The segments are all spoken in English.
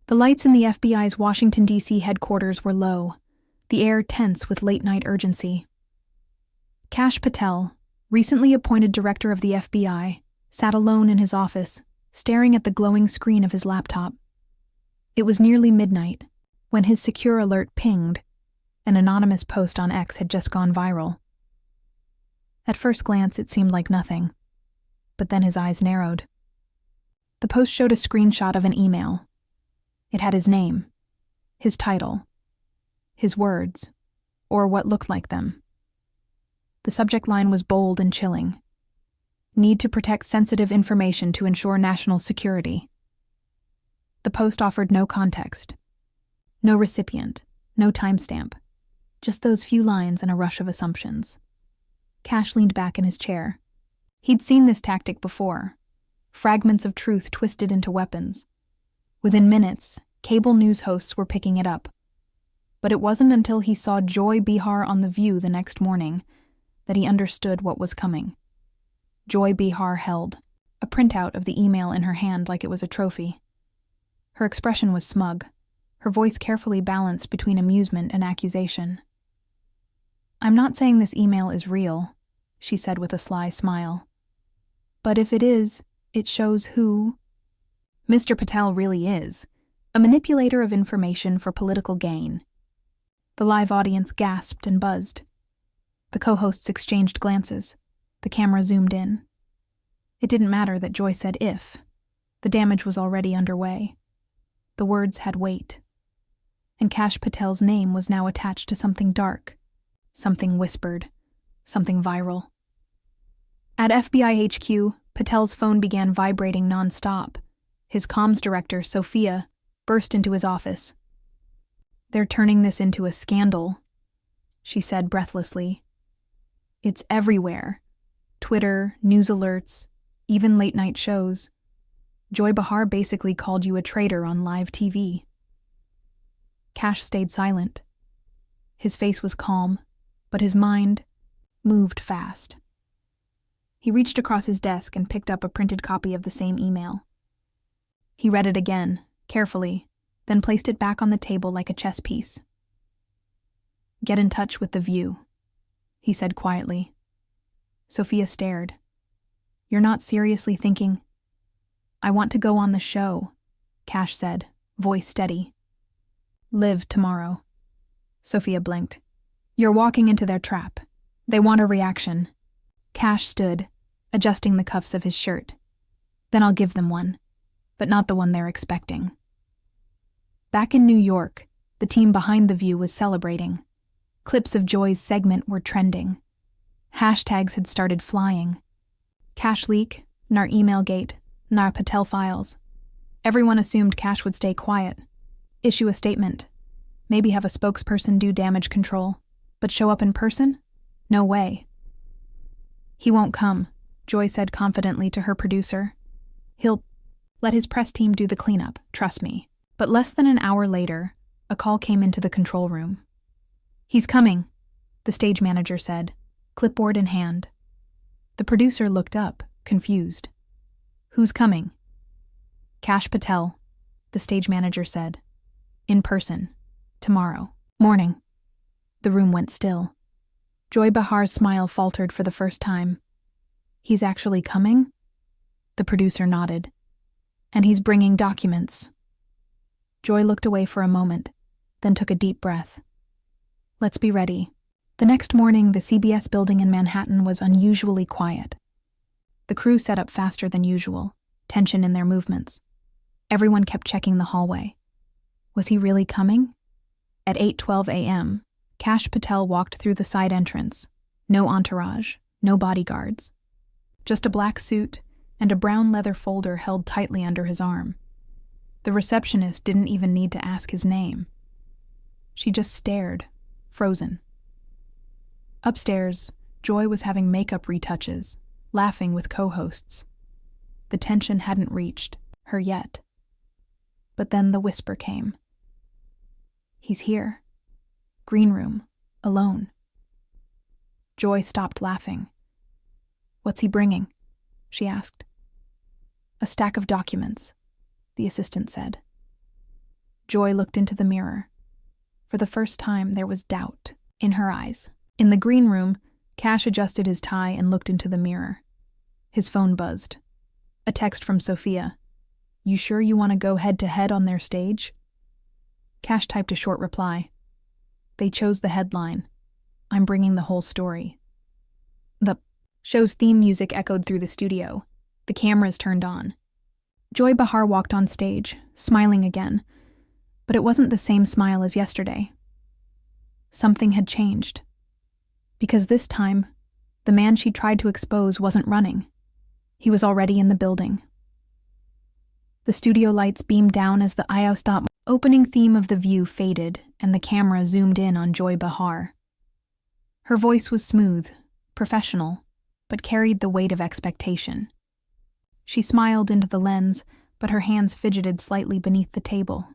The lights in the FBI's Washington, D.C. headquarters were low, the air tense with late-night urgency. Kash Patel, recently appointed director of the FBI, sat alone in his office, staring at the glowing screen of his laptop. It was nearly midnight when his secure alert pinged. An anonymous post on X had just gone viral. At first glance, it seemed like nothing, but then his eyes narrowed. The post showed a screenshot of an email. It had his name, his title, his words, or what looked like them. The subject line was bold and chilling. Need to protect sensitive information to ensure national security. The post offered no context, no recipient, no timestamp, just those few lines and a rush of assumptions. Kash leaned back in his chair. He'd seen this tactic before. Fragments of truth twisted into weapons. Within minutes, cable news hosts were picking it up. But it wasn't until he saw Joy Behar on The View the next morning that he understood what was coming. Joy Behar held a printout of the email in her hand like it was a trophy. Her expression was smug, her voice carefully balanced between amusement and accusation. "I'm not saying this email is real," she said with a sly smile. "But if it is, it shows who Mr. Patel really is, a manipulator of information for political gain." The live audience gasped and buzzed. The co-hosts exchanged glances. The camera zoomed in. It didn't matter that Joy said if. The damage was already underway. The words had weight. And Kash Patel's name was now attached to something dark, something whispered, something viral. At FBI HQ, Patel's phone began vibrating non-stop. His comms director, Sophia, burst into his office. "They're turning this into a scandal," she said breathlessly. "It's everywhere. Twitter, news alerts, even late-night shows. Joy Behar basically called you a traitor on live TV." Kash stayed silent. His face was calm, but his mind moved fast. He reached across his desk and picked up a printed copy of the same email. He read it again, carefully, then placed it back on the table like a chess piece. "Get in touch with The View," he said quietly. Sophia stared. "You're not seriously thinking?" "I want to go on the show," Kash said, voice steady. "Live tomorrow." Sophia blinked. "You're walking into their trap. They want a reaction." Kash stood, adjusting the cuffs of his shirt. "Then I'll give them one, but not the one they're expecting." Back in New York, the team behind The View was celebrating. Clips of Joy's segment were trending. Hashtags had started flying. Kash leak, nar email gate, nar Patel files. Everyone assumed Kash would stay quiet, issue a statement, maybe have a spokesperson do damage control, but show up in person? No way. "He won't come," Joy said confidently to her producer. "He'll let his press team do the cleanup, trust me." But less than an hour later, a call came into the control room. "He's coming," the stage manager said, clipboard in hand. The producer looked up, confused. "Who's coming?" "Kash Patel," the stage manager said. "In person. Tomorrow. Morning." The room went still. Joy Behar's smile faltered for the first time. "He's actually coming?" The producer nodded. "And he's bringing documents." Joy looked away for a moment, then took a deep breath. "Let's be ready." The next morning, the CBS building in Manhattan was unusually quiet. The crew set up faster than usual, tension in their movements. Everyone kept checking the hallway. Was he really coming? At 8:12 a.m., Kash Patel walked through the side entrance. No entourage, no bodyguards. Just a black suit and a brown leather folder held tightly under his arm. The receptionist didn't even need to ask his name. She just stared, frozen. Upstairs, Joy was having makeup retouches, laughing with co-hosts. The tension hadn't reached her yet. But then the whisper came. "He's here. Green room, alone." Joy stopped laughing. "What's he bringing?" she asked. "A stack of documents," the assistant said. Joy looked into the mirror. For the first time, there was doubt in her eyes. In the green room, Kash adjusted his tie and looked into the mirror. His phone buzzed. A text from Sophia. "You sure you want to go head-to-head on their stage?" Kash typed a short reply. They chose the headline. "I'm bringing the whole story." The show's theme music echoed through the studio. The cameras turned on. Joy Behar walked on stage, smiling again, but it wasn't the same smile as yesterday. Something had changed. Because this time, the man she tried to expose wasn't running. He was already in the building. The studio lights beamed down as the IO stop opening theme of The View faded and the camera zoomed in on Joy Behar. Her voice was smooth, professional, but carried the weight of expectation. She smiled into the lens, but her hands fidgeted slightly beneath the table.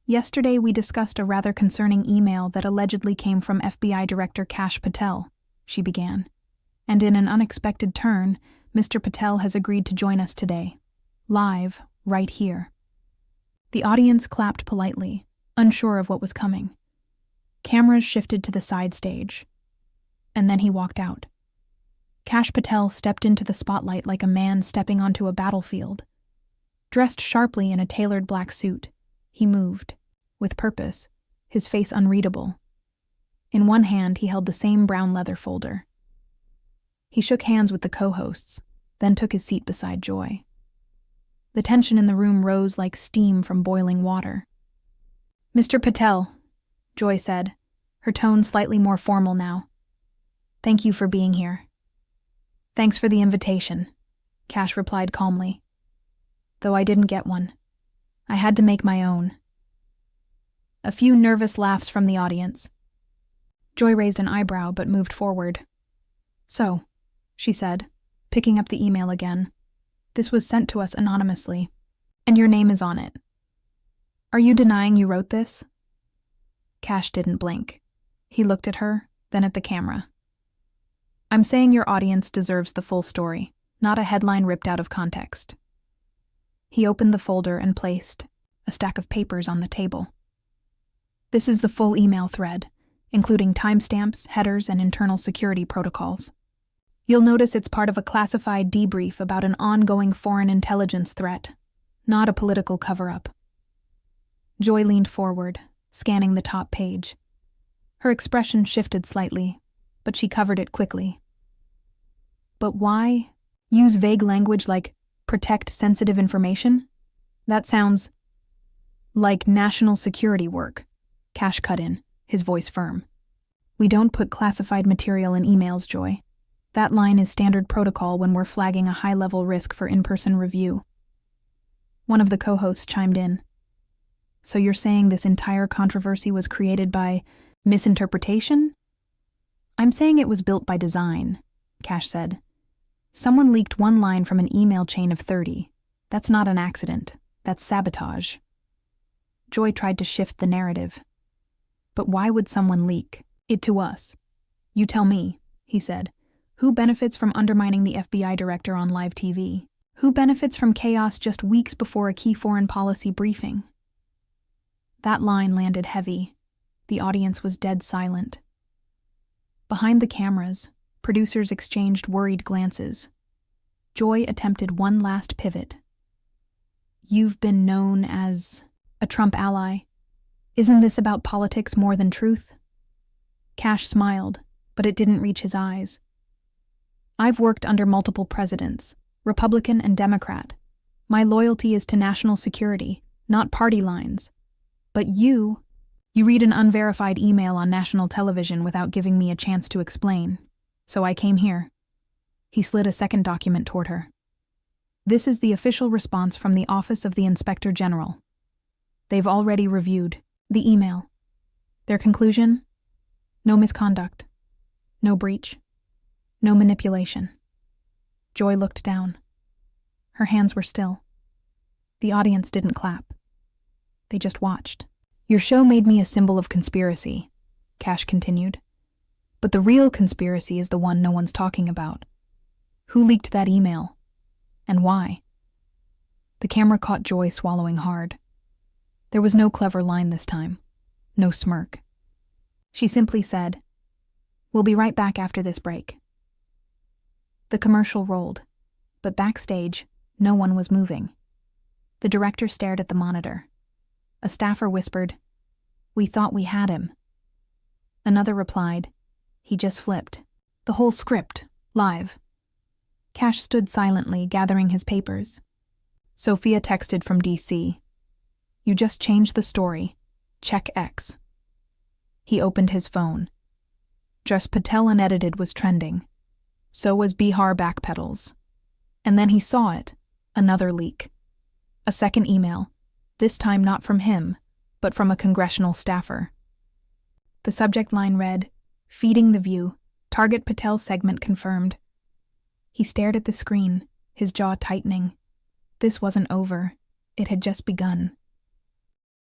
"Yesterday we discussed a rather concerning email that allegedly came from FBI Director Kash Patel," she began. "And in an unexpected turn, Mr. Patel has agreed to join us today. Live, right here." The audience clapped politely, unsure of what was coming. Cameras shifted to the side stage. And then he walked out. Kash Patel stepped into the spotlight like a man stepping onto a battlefield. Dressed sharply in a tailored black suit, he moved, with purpose, his face unreadable. In one hand, he held the same brown leather folder. He shook hands with the co-hosts, then took his seat beside Joy. The tension in the room rose like steam from boiling water. "Mr. Patel," Joy said, her tone slightly more formal now. "Thank you for being here." "Thanks for the invitation," Kash replied calmly. "Though I didn't get one. I had to make my own." A few nervous laughs from the audience. Joy raised an eyebrow but moved forward. "So," she said, picking up the email again, "this was sent to us anonymously, and your name is on it. Are you denying you wrote this?" Kash didn't blink. He looked at her, then at the camera. "I'm saying your audience deserves the full story, not a headline ripped out of context." He opened the folder and placed a stack of papers on the table. "This is the full email thread, including timestamps, headers, and internal security protocols. You'll notice it's part of a classified debrief about an ongoing foreign intelligence threat, not a political cover-up." Joy leaned forward, scanning the top page. Her expression shifted slightly, but she covered it quickly. "But why use vague language like protect sensitive information? That sounds like national security work," Kash cut in, his voice firm. "We don't put classified material in emails, Joy. That line is standard protocol when we're flagging a high-level risk for in-person review." One of the co-hosts chimed in. "So you're saying this entire controversy was created by misinterpretation?" "I'm saying it was built by design," Kash said. "Someone leaked one line from an email chain of 30. That's not an accident. That's sabotage." Joy tried to shift the narrative. "But why would someone leak it to us?" "You tell me," he said. "Who benefits from undermining the FBI director on live TV? Who benefits from chaos just weeks before a key foreign policy briefing?" That line landed heavy. The audience was dead silent. Behind the cameras, producers exchanged worried glances. Joy attempted one last pivot. "You've been known as a Trump ally. Isn't this about politics more than truth?" Kash smiled, but it didn't reach his eyes. "I've worked under multiple presidents, Republican and Democrat. My loyalty is to national security, not party lines. But you read an unverified email on national television without giving me a chance to explain. So I came here." He slid a second document toward her. "This is the official response from the Office of the Inspector General. They've already reviewed the email. Their conclusion? No misconduct. No breach. No manipulation." Joy looked down. Her hands were still. The audience didn't clap. They just watched. "Your show made me a symbol of conspiracy," Kash continued. "But the real conspiracy is the one no one's talking about. Who leaked that email? And why?" The camera caught Joy swallowing hard. There was no clever line this time, no smirk. She simply said, "We'll be right back after this break." The commercial rolled, but backstage, no one was moving. The director stared at the monitor. A staffer whispered, "We thought we had him." Another replied, "He just flipped." The whole script, live. Kash stood silently, gathering his papers. Sophia texted from DC, "You just changed the story. Check X." He opened his phone. Just Patel unedited was trending. So was Behar backpedals. And then he saw it, another leak. A second email, this time not from him, but from a congressional staffer. The subject line read, "Feeding the View, Target Patel segment confirmed." He stared at the screen, his jaw tightening. This wasn't over. It had just begun.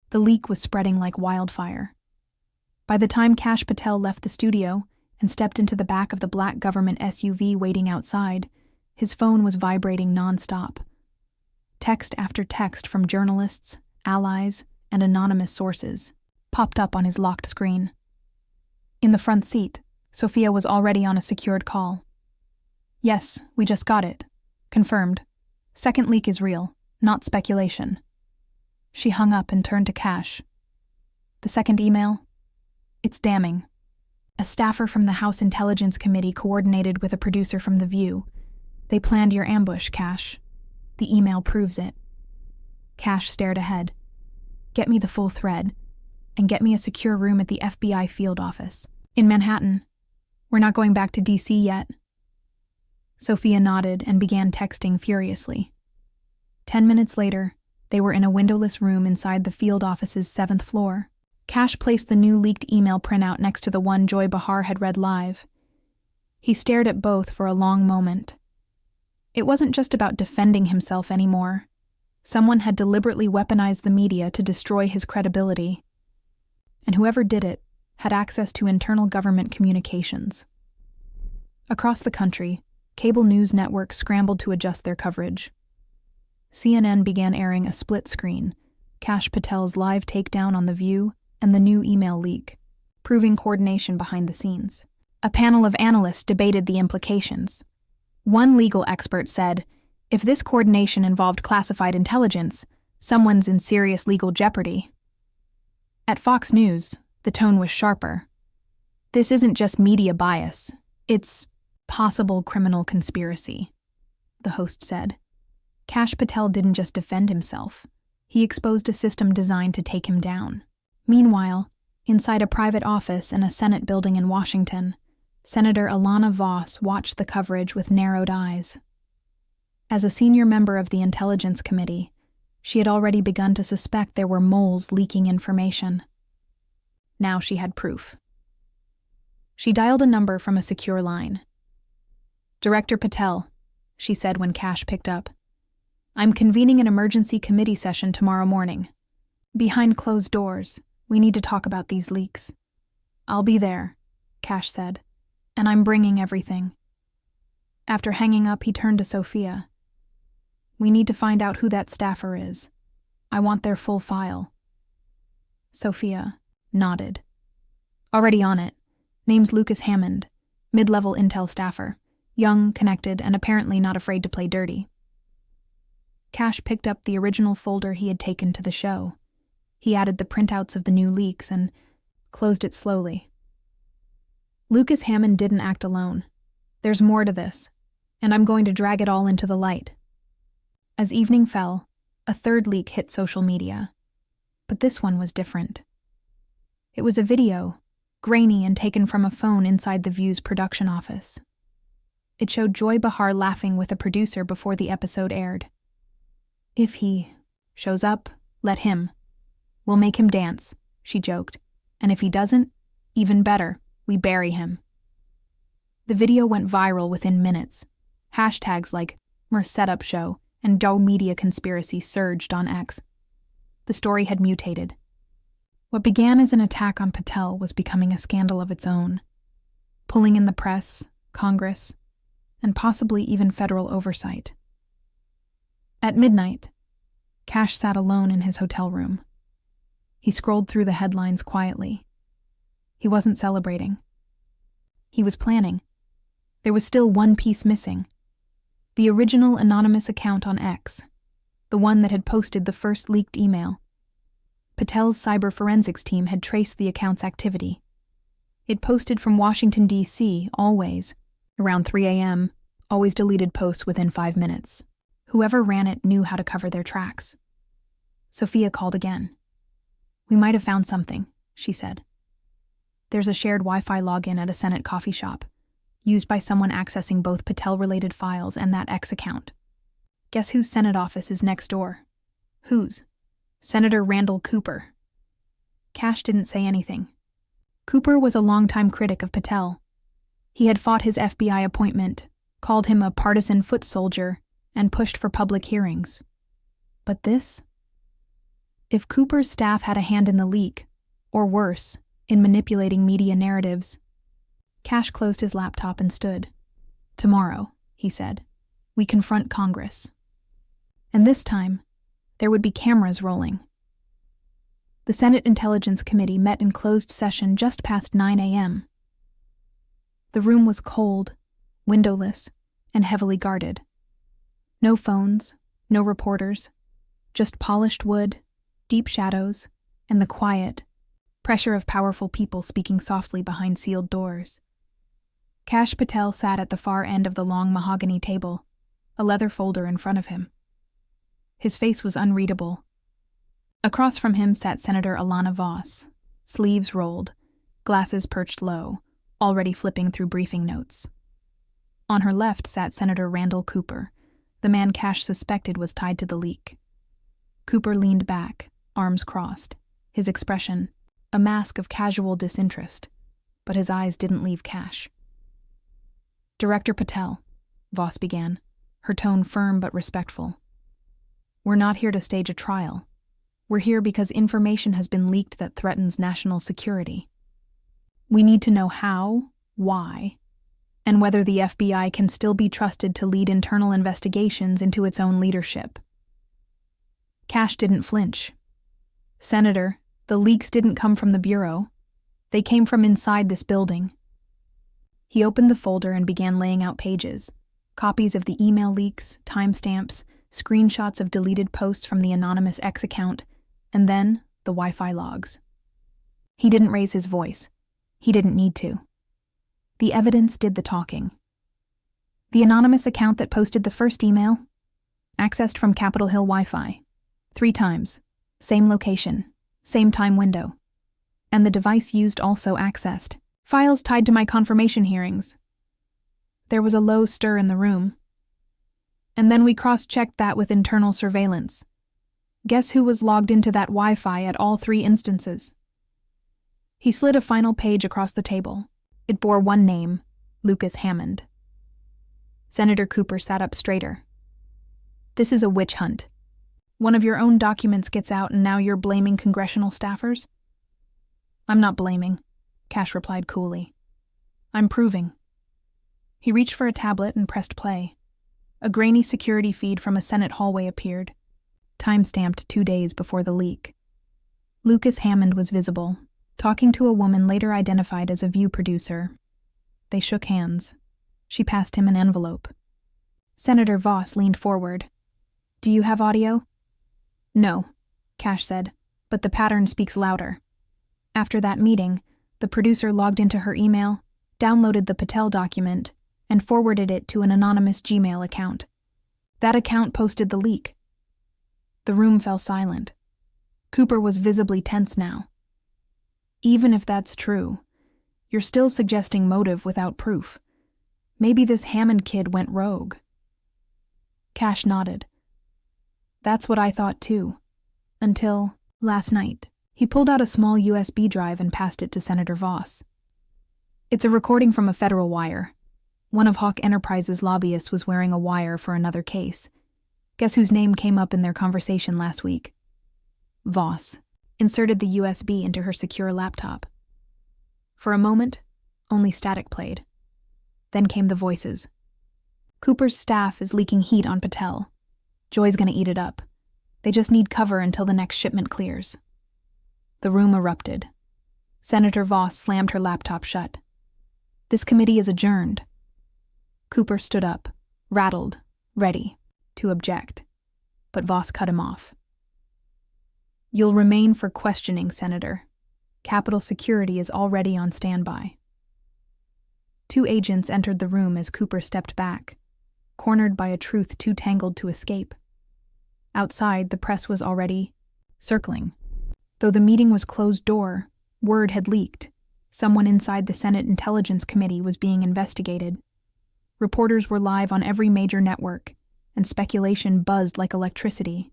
The leak was spreading like wildfire. By the time Kash Patel left the studio and stepped into the back of the black government SUV waiting outside, his phone was vibrating nonstop. Text after text from journalists, allies, and anonymous sources popped up on his locked screen. In the front seat, Sophia was already on a secured call. "Yes, we just got it. Confirmed. Second leak is real, not speculation." She hung up and turned to Kash. "The second email? It's damning. A staffer from the House Intelligence Committee coordinated with a producer from The View. They planned your ambush, Kash. The email proves it." Kash stared ahead. "Get me the full thread, and get me a secure room at the FBI field office. In Manhattan. We're not going back to DC yet." Sophia nodded and began texting furiously. 10 minutes later, they were in a windowless room inside the field office's 7th floor. Kash placed the new leaked email printout next to the one Joy Behar had read live. He stared at both for a long moment. It wasn't just about defending himself anymore. Someone had deliberately weaponized the media to destroy his credibility. And whoever did it had access to internal government communications. Across the country, cable news networks scrambled to adjust their coverage. CNN began airing a split screen, Kash Patel's live takedown on The View and the new email leak, proving coordination behind the scenes. A panel of analysts debated the implications. One legal expert said, "If this coordination involved classified intelligence, someone's in serious legal jeopardy." At Fox News, the tone was sharper. "This isn't just media bias, it's possible criminal conspiracy," the host said. Kash Patel didn't just defend himself. He exposed a system designed to take him down. Meanwhile, inside a private office in a Senate building in Washington, Senator Alana Voss watched the coverage with narrowed eyes. As a senior member of the Intelligence Committee, she had already begun to suspect there were moles leaking information. Now she had proof. She dialed a number from a secure line. "Director Patel," she said when Kash picked up. "I'm convening an emergency committee session tomorrow morning. Behind closed doors, we need to talk about these leaks." "I'll be there," Kash said, "and I'm bringing everything." After hanging up, he turned to Sophia. "We need to find out who that staffer is. I want their full file." Sophia nodded. "Already on it. Name's Lucas Hammond, mid-level intel staffer, young, connected, and apparently not afraid to play dirty." Kash picked up the original folder he had taken to the show. He added the printouts of the new leaks and closed it slowly. "Lucas Hammond didn't act alone. There's more to this, and I'm going to drag it all into the light." As evening fell, a third leak hit social media. But this one was different. It was a video, grainy and taken from a phone inside The View's production office. It showed Joy Behar laughing with a producer before the episode aired. "If he shows up, let him. We'll make him dance," she joked. "And if he doesn't, even better, we bury him." The video went viral within minutes. Hashtags like "Mer Setup Show" and "Doe Media Conspiracy" surged on X. The story had mutated. What began as an attack on Patel was becoming a scandal of its own, pulling in the press, Congress, and possibly even federal oversight. At midnight, Kash sat alone in his hotel room. He scrolled through the headlines quietly. He wasn't celebrating. He was planning. There was still one piece missing. The original anonymous account on X, the one that had posted the first leaked email. Patel's cyber forensics team had traced the account's activity. It posted from Washington, D.C., always, around 3 a.m., always deleted posts within 5 minutes. Whoever ran it knew how to cover their tracks. Sophia called again. "We might have found something," she said. "There's a shared Wi-Fi login at a Senate coffee shop, used by someone accessing both Patel-related files and that X account. Guess whose Senate office is next door?" "Whose?" "Senator Randall Cooper." Kash didn't say anything. Cooper was a longtime critic of Patel. He had fought his FBI appointment, called him a partisan foot soldier, and pushed for public hearings. But this? If Cooper's staff had a hand in the leak, or worse, in manipulating media narratives. Kash closed his laptop and stood. "Tomorrow," he said, "we confront Congress." And this time, there would be cameras rolling. The Senate Intelligence Committee met in closed session just past 9 a.m. The room was cold, windowless, and heavily guarded. No phones, no reporters, just polished wood, deep shadows, and the quiet pressure of powerful people speaking softly behind sealed doors. Kash Patel sat at the far end of the long mahogany table, a leather folder in front of him. His face was unreadable. Across from him sat Senator Alana Voss, sleeves rolled, glasses perched low, already flipping through briefing notes. On her left sat Senator Randall Cooper, the man Kash suspected was tied to the leak. Cooper leaned back, arms crossed, his expression a mask of casual disinterest, but his eyes didn't leave Kash. "Director Patel," Voss began, her tone firm but respectful. "We're not here to stage a trial. We're here because information has been leaked that threatens national security. We need to know how, why, and whether the FBI can still be trusted to lead internal investigations into its own leadership." Kash didn't flinch. "Senator, the leaks didn't come from the Bureau. They came from inside this building." He opened the folder and began laying out pages, copies of the email leaks, timestamps, screenshots of deleted posts from the anonymous X account, and then the Wi-Fi logs. He didn't raise his voice. He didn't need to. The evidence did the talking. The anonymous account that posted the first email, accessed from Capitol Hill Wi-Fi, 3 times, same location, same time window. And the device used also accessed. "Files tied to my confirmation hearings." There was a low stir in the room. "And then we cross-checked that with internal surveillance. Guess who was logged into that Wi-Fi at all 3 instances?" He slid a final page across the table. It bore one name, Lucas Hammond. Senator Cooper sat up straighter. "This is a witch hunt. One of your own documents gets out and now you're blaming congressional staffers?" "I'm not blaming," Kash replied coolly. "I'm proving." He reached for a tablet and pressed play. A grainy security feed from a Senate hallway appeared, time-stamped 2 days before the leak. Lucas Hammond was visible, talking to a woman later identified as a View producer. They shook hands. She passed him an envelope. Senator Voss leaned forward. "Do you have audio?" "No," Kash said, "but the pattern speaks louder." After that meeting, the producer logged into her email, downloaded the Patel document, and forwarded it to an anonymous Gmail account. That account posted the leak. The room fell silent. Cooper was visibly tense now. "Even if that's true, you're still suggesting motive without proof. Maybe this Hammond kid went rogue." Kash nodded. "That's what I thought too. Until last night." He pulled out a small USB drive and passed it to Senator Voss. "It's a recording from a federal wire. One of Hawk Enterprises' lobbyists was wearing a wire for another case. Guess whose name came up in their conversation last week?" Voss inserted the USB into her secure laptop. For a moment, only static played. Then came the voices. "Cooper's staff is leaking heat on Patel. Joy's gonna eat it up. They just need cover until the next shipment clears." The room erupted. Senator Voss slammed her laptop shut. "This committee is adjourned." Cooper stood up, rattled, ready to object. But Voss cut him off. "You'll remain for questioning, Senator. Capitol Security is already on standby." Two agents entered the room as Cooper stepped back, cornered by a truth too tangled to escape. Outside, the press was already circling. Though the meeting was closed door, word had leaked. Someone inside the Senate Intelligence Committee was being investigated. Reporters were live on every major network, and speculation buzzed like electricity.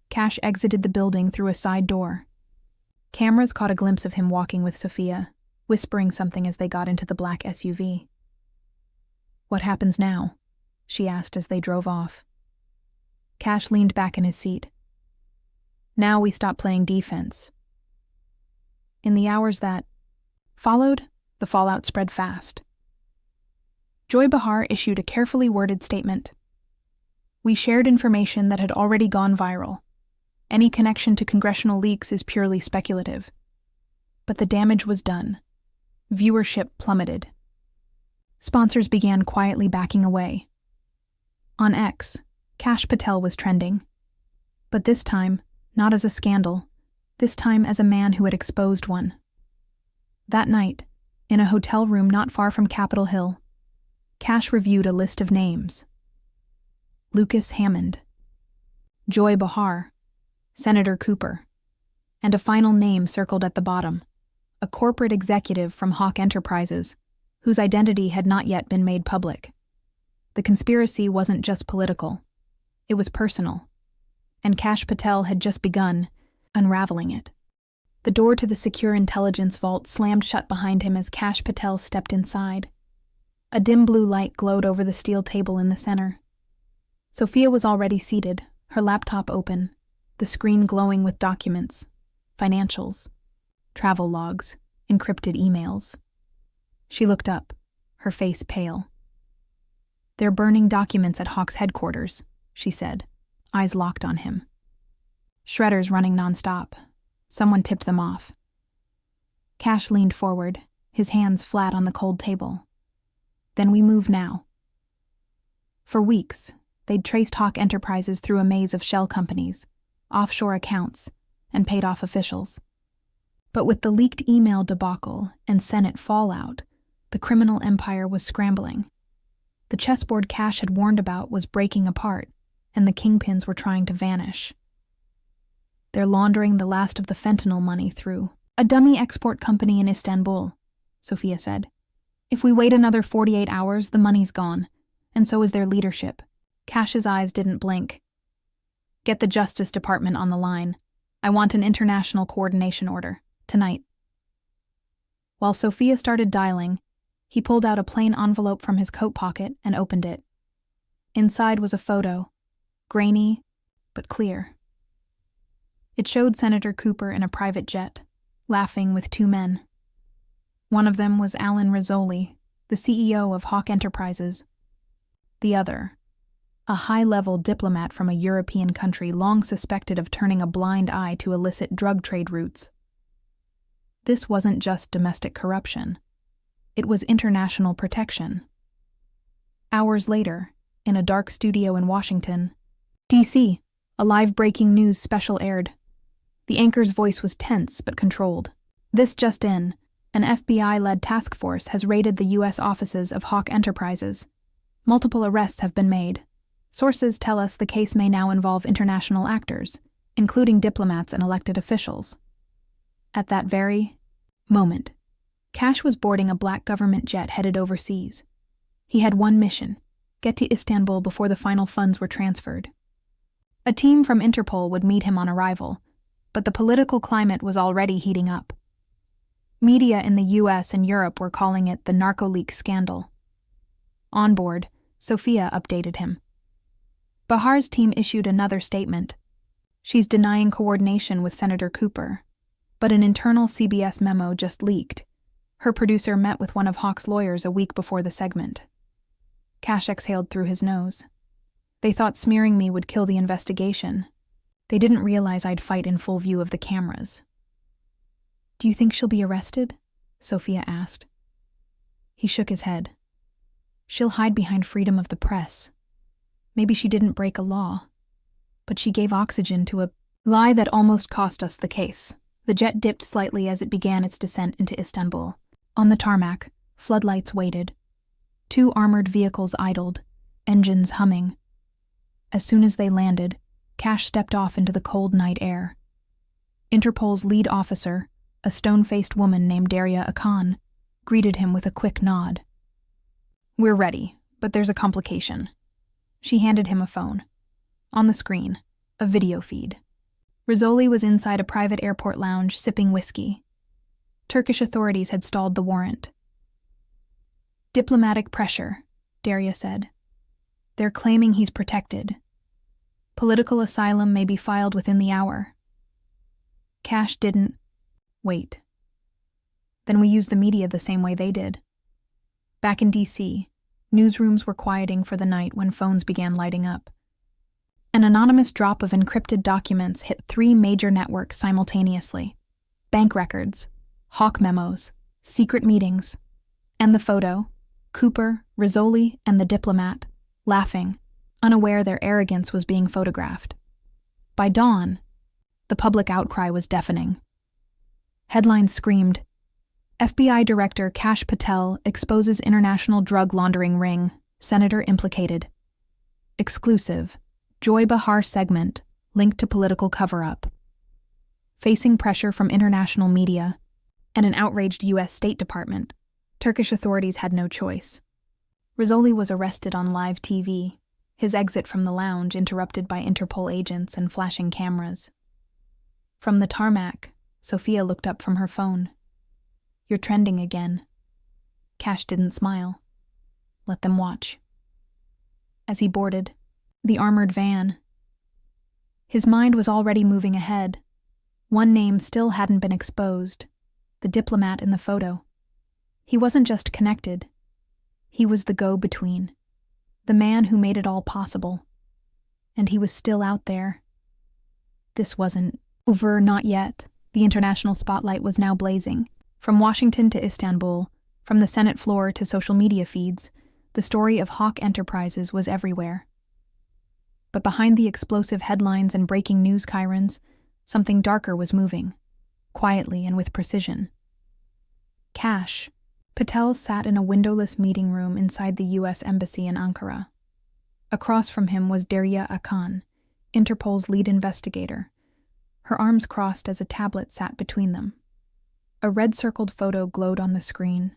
Kash exited the building through a side door. Cameras caught a glimpse of him walking with Sophia, whispering something as they got into the black SUV. "What happens now?" she asked as they drove off. Kash leaned back in his seat. "Now we stop playing defense." In the hours that followed, the fallout spread fast. Joy Behar issued a carefully worded statement. "We shared information that had already gone viral. Any connection to congressional leaks is purely speculative. But the damage was done. Viewership plummeted. Sponsors began quietly backing away. On X, Kash Patel was trending. But this time, not as a scandal, this time as a man who had exposed one. That night, in a hotel room not far from Capitol Hill, Kash reviewed a list of names. Lucas Hammond, Joy Behar, Senator Cooper, and a final name circled at the bottom, a corporate executive from Hawk Enterprises, whose identity had not yet been made public. The conspiracy wasn't just political, it was personal, and Kash Patel had just begun unraveling it. The door to the secure intelligence vault slammed shut behind him as Kash Patel stepped inside. A dim blue light glowed over the steel table in the center. Sophia was already seated, her laptop open, the screen glowing with documents, financials, travel logs, encrypted emails. She looked up, her face pale. "They're burning documents at Hawk's headquarters," she said, eyes locked on him. "Shredders running nonstop. Someone tipped them off." Kash leaned forward, his hands flat on the cold table. "Then we move now." For weeks, they'd traced Hawk Enterprises through a maze of shell companies, offshore accounts, and paid-off officials. But with the leaked email debacle and Senate fallout, the criminal empire was scrambling. The chessboard Kash had warned about was breaking apart, and the kingpins were trying to vanish. "They're laundering the last of the fentanyl money through a dummy export company in Istanbul," Sophia said. "If we wait another 48 hours, the money's gone, and so is their leadership." Kash's eyes didn't blink. "Get the Justice Department on the line. I want an international coordination order, tonight." While Sophia started dialing, he pulled out a plain envelope from his coat pocket and opened it. Inside was a photo, grainy but clear. It showed Senator Cooper in a private jet, laughing with two men. One of them was Alan Rizzoli, the CEO of Hawk Enterprises. The other, a high-level diplomat from a European country long suspected of turning a blind eye to illicit drug trade routes. This wasn't just domestic corruption. It was international protection. Hours later, in a dark studio in Washington, D.C., a live breaking news special aired. The anchor's voice was tense but controlled. "This just in, an FBI-led task force has raided the U.S. offices of Hawk Enterprises. Multiple arrests have been made. Sources tell us the case may now involve international actors, including diplomats and elected officials." At that very moment, Kash was boarding a black government jet headed overseas. He had one mission: get to Istanbul before the final funds were transferred. A team from Interpol would meet him on arrival, but the political climate was already heating up. Media in the US and Europe were calling it the narco leak scandal. On board, Sophia updated him. Behar's team issued another statement. She's denying coordination with Senator Cooper, but an internal CBS memo just leaked. Her producer met with one of Hawk's lawyers a week before the segment. Kash exhaled through his nose. "They thought smearing me would kill the investigation. They didn't realize I'd fight in full view of the cameras." Do you think she'll be arrested? Sophia asked. He shook his head. She'll hide behind freedom of the press. Maybe she didn't break a law, but she gave oxygen to a lie that almost cost us the case. The jet dipped slightly as it began its descent into Istanbul. On the tarmac, floodlights waited. 2 armored vehicles idled, engines humming. As soon as they landed, Kash stepped off into the cold night air. Interpol's lead officer, a stone-faced woman named Daria Akan, greeted him with a quick nod. We're ready, but there's a complication. She handed him a phone. On the screen, a video feed. Rizzoli was inside a private airport lounge sipping whiskey. Turkish authorities had stalled the warrant. Diplomatic pressure, Daria said. They're claiming he's protected. Political asylum may be filed within the hour. Kash didn't. Wait. Then we use the media the same way they did. Back in D.C., newsrooms were quieting for the night when phones began lighting up. An anonymous drop of encrypted documents hit 3 major networks simultaneously. Bank records, Hawk memos, secret meetings, and the photo, Cooper, Rizzoli, and the diplomat, laughing, unaware their arrogance was being photographed. By dawn, the public outcry was deafening. Headlines screamed, FBI Director Kash Patel exposes international drug laundering ring, senator implicated. Exclusive, Joy Behar segment, linked to political cover-up. Facing pressure from international media and an outraged U.S. State Department, Turkish authorities had no choice. Rizzoli was arrested on live TV, his exit from the lounge interrupted by Interpol agents and flashing cameras. From the tarmac, Sophia looked up from her phone. You're trending again. Kash didn't smile. Let them watch. As he boarded the armored van, his mind was already moving ahead. One name still hadn't been exposed, the diplomat in the photo. He wasn't just connected. He was the go-between, the man who made it all possible. And he was still out there. This wasn't over, not yet. The international spotlight was now blazing. From Washington to Istanbul, from the Senate floor to social media feeds, the story of Hawk Enterprises was everywhere. But behind the explosive headlines and breaking news chyrons, something darker was moving, quietly and with precision. Kash. Patel sat in a windowless meeting room inside the U.S. Embassy in Ankara. Across from him was Daria Akan, Interpol's lead investigator. Her arms crossed as a tablet sat between them. A red-circled photo glowed on the screen.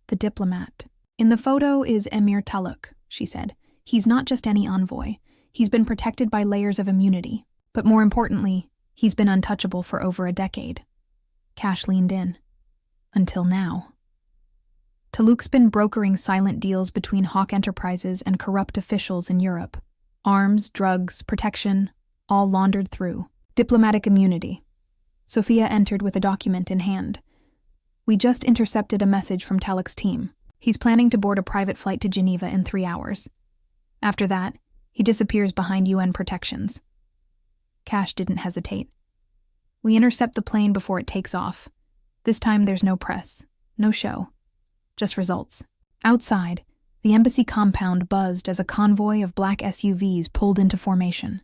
The diplomat. In the photo is Emir Taluk, she said. He's not just any envoy. He's been protected by layers of immunity. But more importantly, he's been untouchable for over a decade. Kash leaned in. Until now. Taluk's been brokering silent deals between Hawk Enterprises and corrupt officials in Europe. Arms, drugs, protection, all laundered through. Diplomatic immunity. Sophia entered with a document in hand. We just intercepted a message from Taluk's team. He's planning to board a private flight to Geneva in 3 hours. After that, he disappears behind UN protections. Kash didn't hesitate. We intercept the plane before it takes off. This time there's no press, no show, just results. Outside, the embassy compound buzzed as a convoy of black SUVs pulled into formation.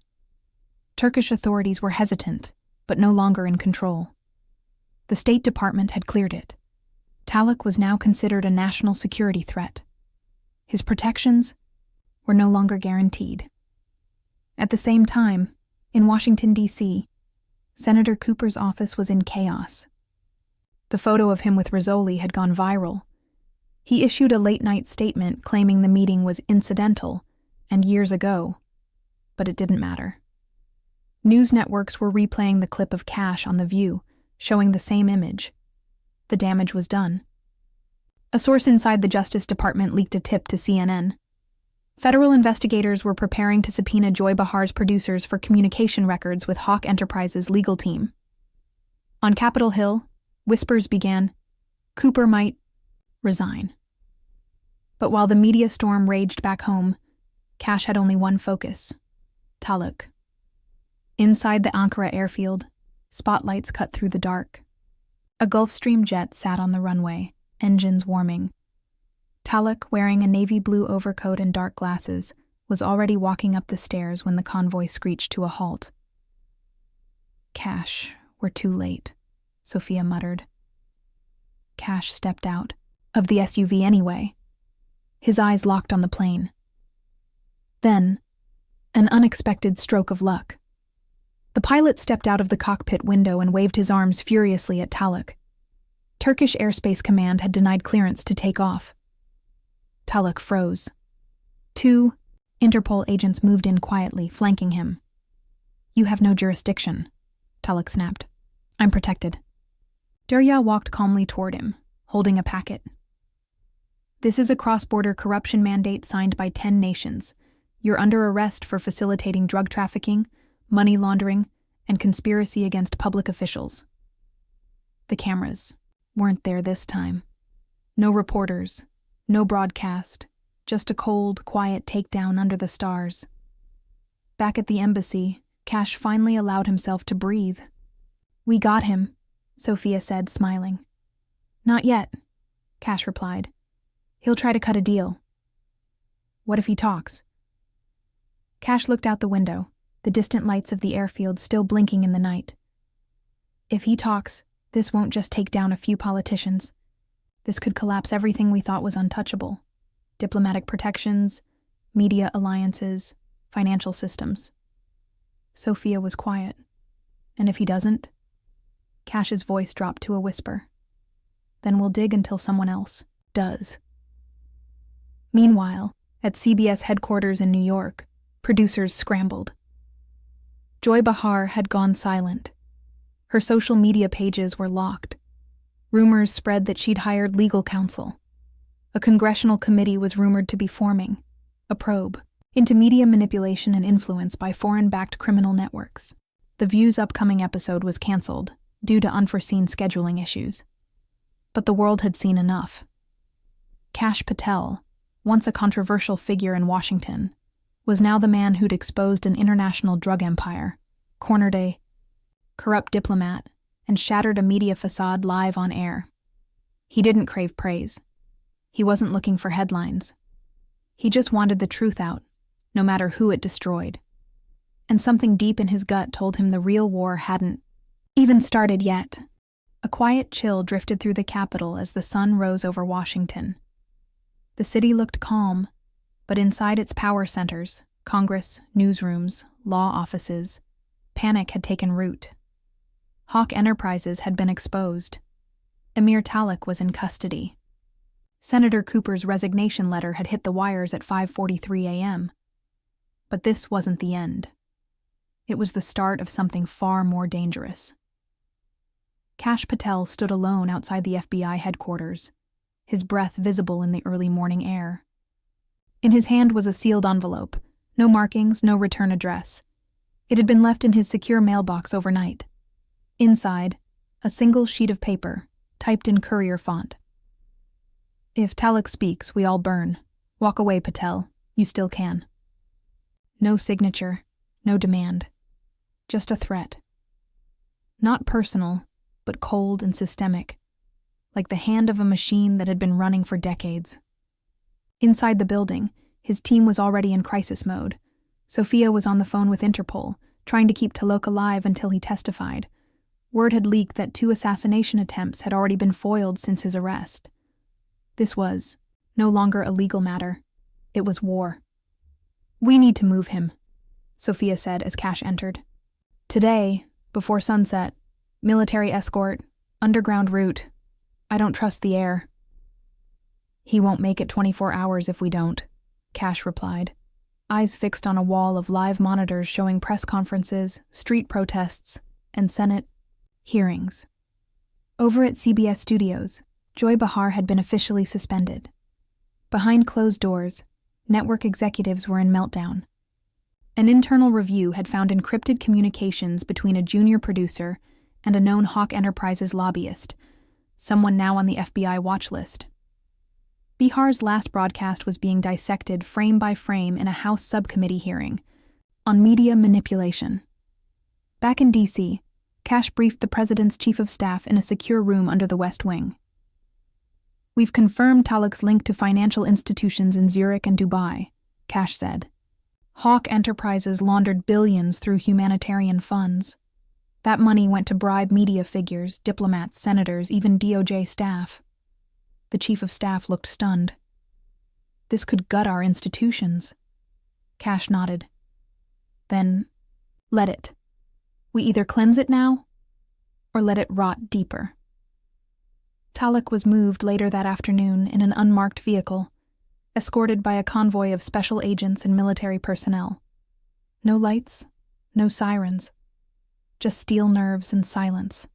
Turkish authorities were hesitant, but no longer in control. The State Department had cleared it. Taluk was now considered a national security threat. His protections were no longer guaranteed. At the same time, in Washington, D.C., Senator Cooper's office was in chaos. The photo of him with Rizzoli had gone viral. He issued a late-night statement claiming the meeting was incidental and years ago, but it didn't matter. News networks were replaying the clip of Kash on The View, showing the same image. The damage was done. A source inside the Justice Department leaked a tip to CNN. Federal investigators were preparing to subpoena Joy Behar's producers for communication records with Hawk Enterprises' legal team. On Capitol Hill, whispers began. Cooper might resign. But while the media storm raged back home, Kash had only one focus: Taluk. Inside the Ankara airfield, spotlights cut through the dark. A Gulfstream jet sat on the runway, engines warming. Taluk, wearing a navy blue overcoat and dark glasses, was already walking up the stairs when the convoy screeched to a halt. "Kash, we're too late," Sophia muttered. Kash stepped out, of the SUV anyway. His eyes locked on the plane. Then, an unexpected stroke of luck. The pilot stepped out of the cockpit window and waved his arms furiously at Taluk. Turkish Airspace Command had denied clearance to take off. Taluk froze. 2 Interpol agents moved in quietly, flanking him. "You have no jurisdiction," Taluk snapped. "I'm protected." Durya walked calmly toward him, holding a packet. "This is a cross-border corruption mandate signed by 10 nations. You're under arrest for facilitating drug trafficking, money laundering, and conspiracy against public officials." The cameras weren't there this time. No reporters, no broadcast, just a cold, quiet takedown under the stars. Back at the embassy, Kash finally allowed himself to breathe. "We got him," Sophia said, smiling. "Not yet," Kash replied. "He'll try to cut a deal." "What if he talks?" Kash looked out the window, the distant lights of the airfield still blinking in the night. "If he talks, this won't just take down a few politicians. This could collapse everything we thought was untouchable. Diplomatic protections, media alliances, financial systems." Sophia was quiet. "And if he doesn't?" Kash's voice dropped to a whisper. "Then we'll dig until someone else does." Meanwhile, at CBS headquarters in New York, producers scrambled. Joy Behar had gone silent. Her social media pages were locked. Rumors spread that she'd hired legal counsel. A congressional committee was rumored to be forming, a probe into media manipulation and influence by foreign-backed criminal networks. The View's upcoming episode was canceled due to unforeseen scheduling issues. But the world had seen enough. Kash Patel, once a controversial figure in Washington, was now the man who'd exposed an international drug empire, cornered a corrupt diplomat, and shattered a media facade live on air. He didn't crave praise. He wasn't looking for headlines. He just wanted the truth out, no matter who it destroyed. And something deep in his gut told him the real war hadn't even started yet. A quiet chill drifted through the Capitol as the sun rose over Washington. The city looked calm, but inside its power centers, Congress, newsrooms, law offices, panic had taken root. Hawk Enterprises had been exposed. Emir Taluk was in custody. Senator Cooper's resignation letter had hit the wires at 5:43 a.m. But this wasn't the end. It was the start of something far more dangerous. Kash Patel stood alone outside the FBI headquarters, his breath visible in the early morning air. In his hand was a sealed envelope, no markings, no return address. It had been left in his secure mailbox overnight. Inside, a single sheet of paper, typed in courier font. "If Taluk speaks, we all burn. Walk away, Patel. You still can." No signature, no demand. Just a threat. Not personal, but cold and systemic, like the hand of a machine that had been running for decades. Inside the building, his team was already in crisis mode. Sophia was on the phone with Interpol, trying to keep Taluk alive until he testified. Word had leaked that 2 assassination attempts had already been foiled since his arrest. This was no longer a legal matter. It was war. "We need to move him," Sophia said as Kash entered. "Today, before sunset, military escort, underground route. I don't trust the air." "He won't make it 24 hours if we don't," Kash replied, eyes fixed on a wall of live monitors showing press conferences, street protests, and Senate hearings. Over at CBS Studios, Joy Behar had been officially suspended. Behind closed doors, network executives were in meltdown. An internal review had found encrypted communications between a junior producer and a known Hawk Enterprises lobbyist, someone now on the FBI watch list. Behar's last broadcast was being dissected frame by frame in a House subcommittee hearing on media manipulation. Back in D.C., Kash briefed the president's chief of staff in a secure room under the West Wing. "We've confirmed Taluk's link to financial institutions in Zurich and Dubai," Kash said. "Hawk Enterprises laundered billions through humanitarian funds. That money went to bribe media figures, diplomats, senators, even DOJ staff." The chief of staff looked stunned. "This could gut our institutions." Kash nodded. "Then, let it. We either cleanse it now, or let it rot deeper." Taluk was moved later that afternoon in an unmarked vehicle, escorted by a convoy of special agents and military personnel. No lights, no sirens, just steel nerves and silence.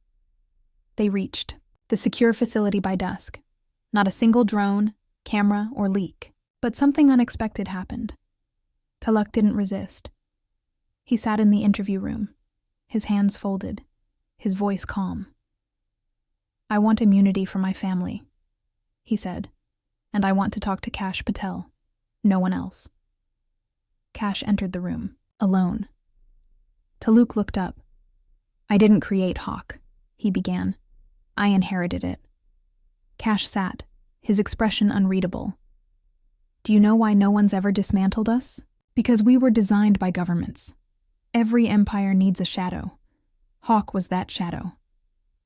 They reached the secure facility by dusk. Not a single drone, camera, or leak. But something unexpected happened. Taluk didn't resist. He sat in the interview room, his hands folded, his voice calm. "I want immunity for my family," he said, "and I want to talk to Kash Patel, no one else." Kash entered the room, alone. Taluk looked up. "I didn't create Hawk," he began. "I inherited it." Kash sat, his expression unreadable. "Do you know why no one's ever dismantled us? Because we were designed by governments. Every empire needs a shadow. Hawk was that shadow.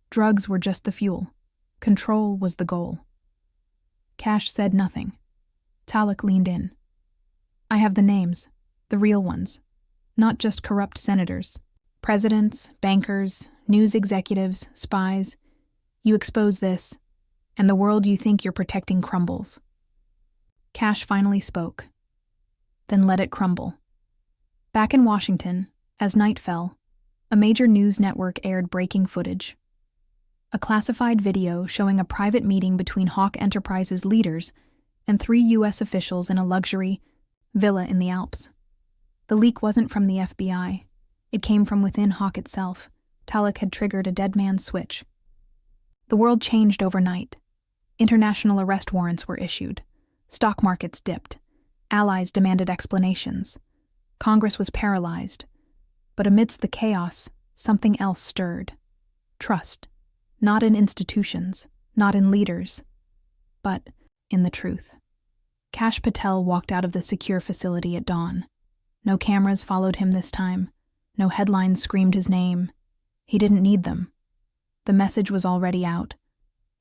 Drugs were just the fuel. Control was the goal." Kash said nothing. Taluk leaned in. "I have the names, the real ones. Not just corrupt senators. Presidents, bankers, news executives, spies. You expose this, and the world you think you're protecting crumbles." Kash finally spoke. "Then let it crumble." Back in Washington, as night fell, a major news network aired breaking footage. A classified video showing a private meeting between Hawk Enterprises leaders and 3 U.S. officials in a luxury villa in the Alps. The leak wasn't from the FBI. It came from within Hawk itself. Taluk had triggered a dead man's switch. The world changed overnight. International arrest warrants were issued. Stock markets dipped. Allies demanded explanations. Congress was paralyzed. But amidst the chaos, something else stirred. Trust. Not in institutions, not in leaders, but in the truth. Kash Patel walked out of the secure facility at dawn. No cameras followed him this time. No headlines screamed his name. He didn't need them. The message was already out.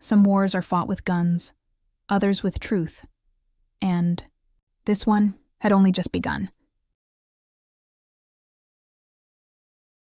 Some wars are fought with guns, others with truth. And this one had only just begun.